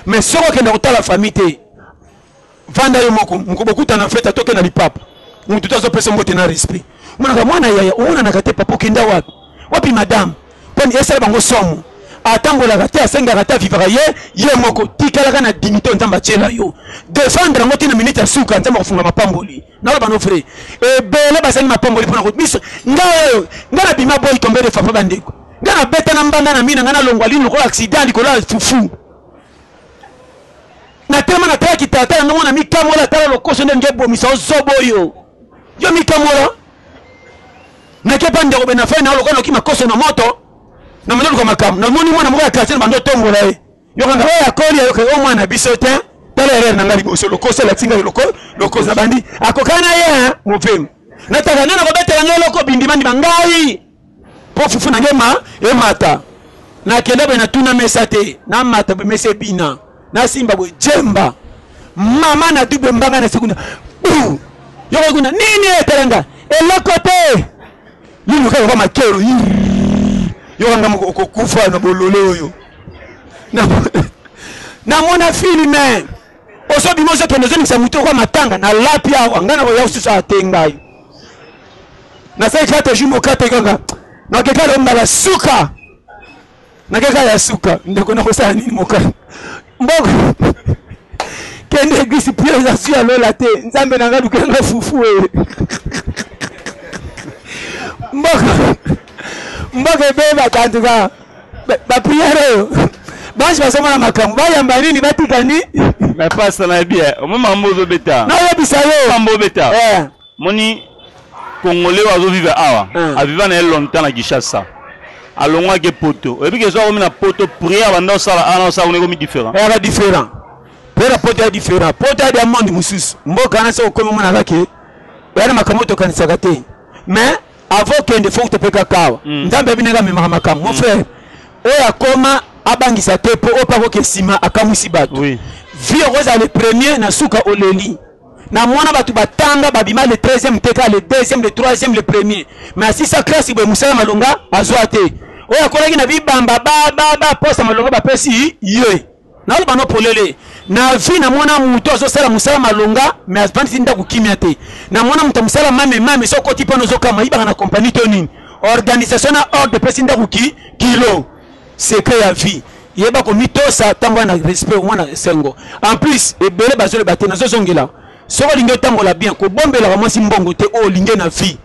mais soko kenda kutala famille te vanda yo moko mukobokuta na feta toke na lipapa mtu tozopesa mbote na respect mwana yaya uona nakate papa kenda wapi madame poni esala bango somo atambola kate asenga kate vivra ye moko tikala na dignité nzamba chela yo défendre ngoti na minute asuka nzamba kufunga mapamboli na bano frère bele basani mapamboli pona ko biso ngana bima boy tomber de papa bandeko ngana beta na mbanda na mina ngana longwa lino ko accident ko la fufu na tema na taki tata na mona mikamola tala lokoso ndenge bomisa ozobo yo mikamola na kepa ndeko bena fa na lokano ki makoso na moto na mwana kwa makamu na moni mwana mwa kati bando tombola ye yo kanga ya koli yo ke o mwana bisote tala erreur na ngali boso lokoso la tinga lokoso na bandi akokana ye mufemu nataka nana ko betela ngelo bindi mandi bangai po fufu na ngema e mata na kende bena tuna mesate na mata be mese bina na simba bo jemba mama na dube mbanga na sekunda yo kuna nini etelenga elokote linu ka makero yo kanga mko kufa na bololo yo na mona filme oso bimoso to nozoni samuto kwa matanga na lapi awa ngana ko yaususa atenga na sai kata jumo kata kanga na kekala mbala suka na kekala suka ndiko na kosa nini moka mboko kende gisi pia za sia lola te nzambe na ngadu kenga fufu mboko beba tantuka ba priere basi basoma na makambo bayamba nini batikani mais pas ça na bien au moment mozo beta na yebisa yo mambo beta moni congolais wazo vivre awa a vivre na longtemps na Kinshasa alongwa ke poto et puis que ça na poto prière banda sala ana sa on est différent era différent pera poto est différent poto est monde mususu mboka na so comme mona kake bana makamoto kanisa kate mais avant que de faut te peka kawa nzambe binega mema makambo mon frère oya koma abangisa te po opako ke sima akamusi bato oui vie rosa le premier na suka oleli na mwana batu batanga babima le 13e teka le 2e le 3e le premier mais si ça classe bo musala malonga azwate oya kolaki na bibamba ba posa malonga ba pesi ye na lo bano polele na vie na mwana muto zo sala musala malonga mais aspanti nda kukimia te na mwana muta musala mame so koti pano zo kama iba na compagnie toni organisation na ordre pesi nda kuki kilo secret ya vie yeba ko mitosa tango na respect mwana sengo en plus ebele bazole batena zo zongela soko linge tango la bien ko bombela ba mwasi mbongo te o linge na vie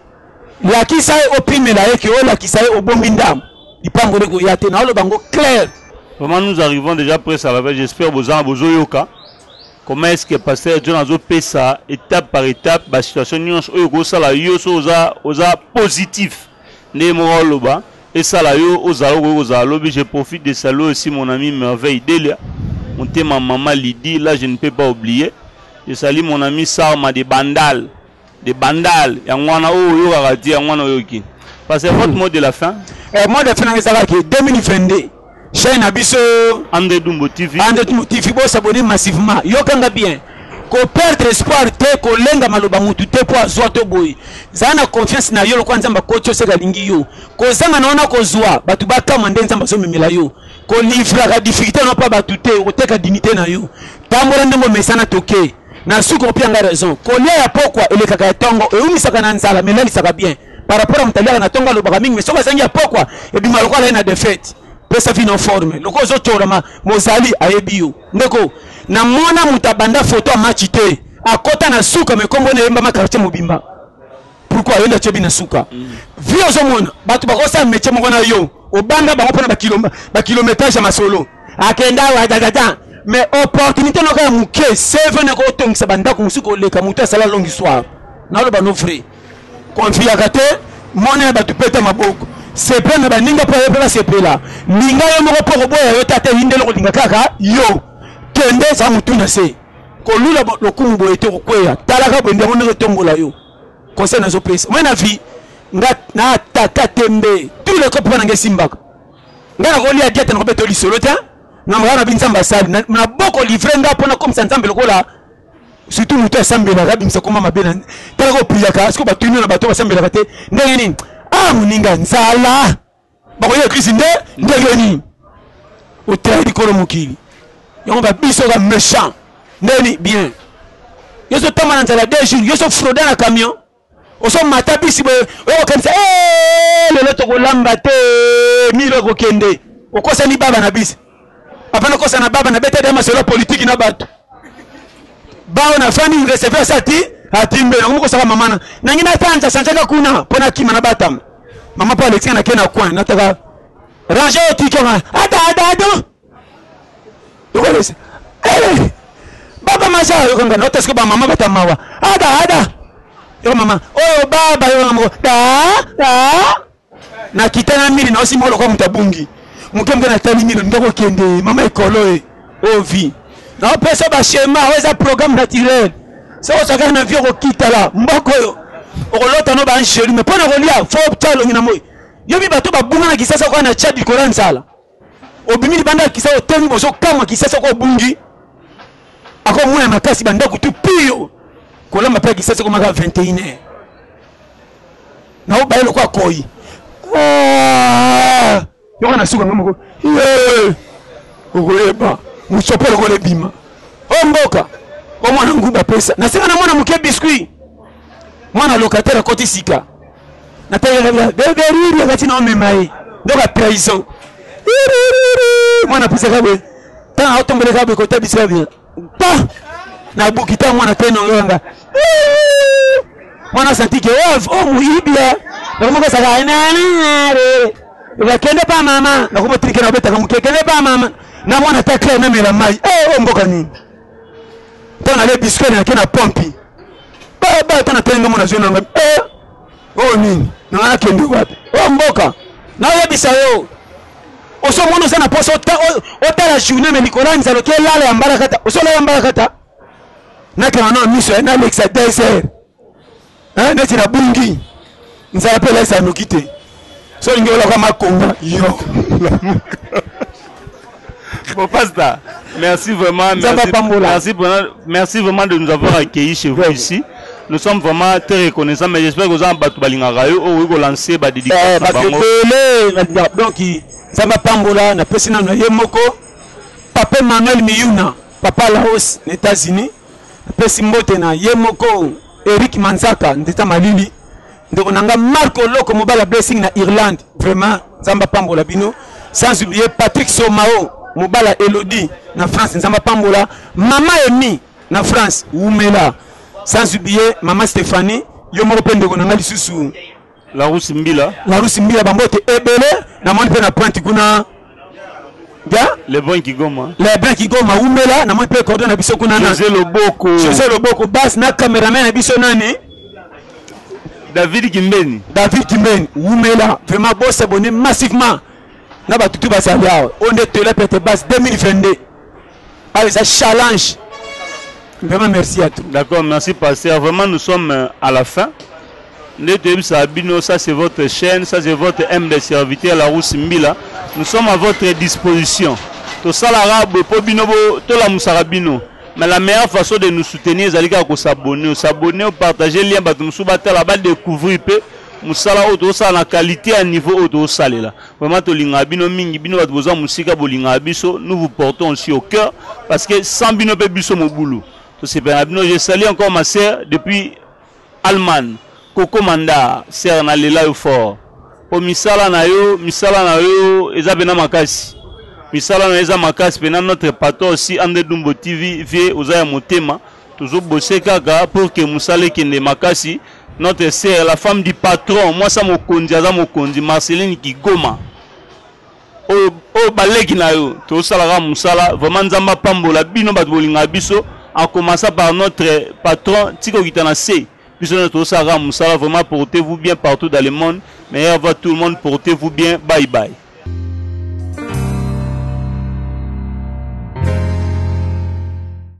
la kisaye opimela yeke o la kisaye obombi ndam ipango leko yate na lo bango clair. Comment nous arrivons déjà près à la veille, j'espère que vous avez besoin. Comment est-ce que pasteur John Azo fait ça étape par étape, la situation est positif. Et ça là, je profite de saluer aussi mon ami Merveille Delia. Mon thème ma maman Lydie, là je ne peux pas oublier. Je salue mon ami Sarma de Bandal. De Bandal. Parce que votre mot de la fin. Moi de fin, c'est 2022. Chaîne Abisso André Dumbo TV bo s'abonner massivement yokanga bien ko perdre espoir te ko lenga maloba mutu te po azwa to boy zana confiance na yo kwanza mba kocho seka lingi yo ko zanga naona ko zwa batu bakama ndenza mbaso memela yo ko livra ka difficulté no pa batu te ko teka dignité na yo tambola ndongo mesana toke na suko pia nga raison ko lia ya pokwa ele kaka tongo e umisaka na nzala melali saka bien par rapport à mtalia na tonga lo baka mingi mesoka zangi ya pokwa e bi maloko la na défaite pesa vino forme loko zo chora mozali ayebio ndeko na mona mutabanda photo a match te akota na suka me kombo na yemba makartie mobimba pourquoi yenda chebi na suka vio zo mona batu bakosa meche mongo na yo obanga bango pona ba kilométrage masolo akenda wa dada mais opportunité no ka muke 7 ne ko tongisa banda ko musuko leka muta sala longue histoire na lo bano frère confia kate mona batu peta maboko c'est pas na baninga po yepela sepela ninga yo moko poko boya yo tata hindelo ko linga kaka yo kende za mutuna se ko lula lokumu boye te ko kweya talaka bende mo tongola yo conseil na zo pesa moi na vie nga na tata tembe tous les copains nga simbaka nga ko lia diete na ko beto lisolo ta na mwana binzamba sali na boko livrer nga pona comme ça nzambe lokola surtout mutu asambela rabi msa koma mabena talaka priaka est-ce que batuni na bato basambela te ndenge nini ah moninga nzala bakoya Christ ndegeni otrai likolo mokili yango babiso ka méchant ndeni bien yoso toma na nzala 2 jours yoso fraude na camion oso mata bisi oyokanisa lelo tokolamba te milo kokende okosani baba na bisi apana kosa na baba na bete de masolo politique na bato bao na fani recevoir sati atimbe na komoko saka mama na ngina tanja sanjaka kuna pona kima na batam mama pa Alexia na kena coin na taka ranger otikoma ada yokolese baba maja yokanga no teske ba mama batamawa ada yo mama oh baba yo mama da na kitana mili na osi molo kwa mutabungi mukembe na tali mili ndoko kende mama ekolo ovi na pesa ba schéma weza programme naturel ça osaka na vie ko kitala mboko yo okolota no ba nsheri me pona kolia fo talo ngina moy yo bi bato ba bunga na kisasa kwa na chadi koran sala obimili banda kisasa otemi boso kama kisasa ko bungi ako mwana makasi banda kutu pio kolamba pa kisasa ko maka 21h na obaelo kwa koi yo na suka ngomoko okoyeba musopolo ko lebima omboka o mwana nguba pesa na senga na mwana muke biscuit mwana locataire koti sika na tayela beberiri akati na omemai ndoka trahison mwana pesa kabwe ta autombele kabwe ko tabisa kabwe ta na bukita mwana teno nganga mwana santike o muibia na kumoko saka nare ukakende pa mama na kumotrike na beta kumukekende pa mama na mwana takle na mela mai mboka nini tana le biscuit na kena pompi ba tana tenga mwana zona ngam nini na kende wapi mboka na yebisa yo oso mono sana poso ota la journée me Nicolas nzalo ke lala ya mbarakata oso la ya mbarakata na kana no miso na Alexa desert neti na bungi nzala pela sa nokite so ngelo kwa makonga yo bon pasteur, merci vraiment, merci vraiment de nous avoir accueillis chez vous ici. Nous sommes vraiment très reconnaissants, mais j'espère que vous avez battu Balingarayo ou vous lancez ba dédicace. Donc Zamba Pambola na pesina na yemoko Papa Manuel Miyuna Papa Laos aux États-Unis pesi mbote na yemoko Eric Manzaka ndeta malili ndeko nanga Marco Loko mobala blessing na Irlande vraiment Zamba Pambola bino sans oublier Patrick Somao mobala Elodie na France Zamba Pambola Mama Emi na France Umela sans oublier Mama Stéphanie yomoko pendeko nanga lisusu La Rousse Mbila bambote ebele na moni pe na pointe kuna ya les bons qui goma umela na moni pe cordon na biso kuna na José Loboko bas na cameraman na biso nani David Kimbeni umela vraiment beau s'abonner massivement na ba tutu basalia on est là peut-être bas 2022 avec ça challenge vraiment merci à tous. D'accord, merci pasteur, vraiment nous sommes à la fin. Ça c'est votre chaîne, ça c'est votre M de serviteur, la Rousse Mbila. Nous sommes à votre disposition. Tout ça l'arabe, mais la meilleure façon de nous soutenir, c'est s'abonner, partager le lien, là-bas découvrir musala auto ça la qualité à niveau auto salé là. Vraiment to linga bino mingi bino wat besoin musika bolinga biso, nous vous portons aussi au cœur parce que sans bino pe biso mo boulot. To c'est bien bino, je salue encore ma sœur depuis Allemagne. Koko Manda, sœur na lela yo fort. Po misala na yo eza bena makasi. Misala na eza makasi pena notre patron aussi André Dumbo TV vie oza ya motema. Toujours bosser kaka pour que musale kende makasi. Notre sœur, la femme du patron, moi ça mokondi aza mokondi Marceline Kigoma. O baleki na yo, to salara musala, vraiment nzamba pambola bino bat bolinga biso en commençant par notre patron Tiko Kitana C. Vraiment portez-vous bien partout dans le monde. Meilleur va tout le monde, portez-vous bien. Bye bye.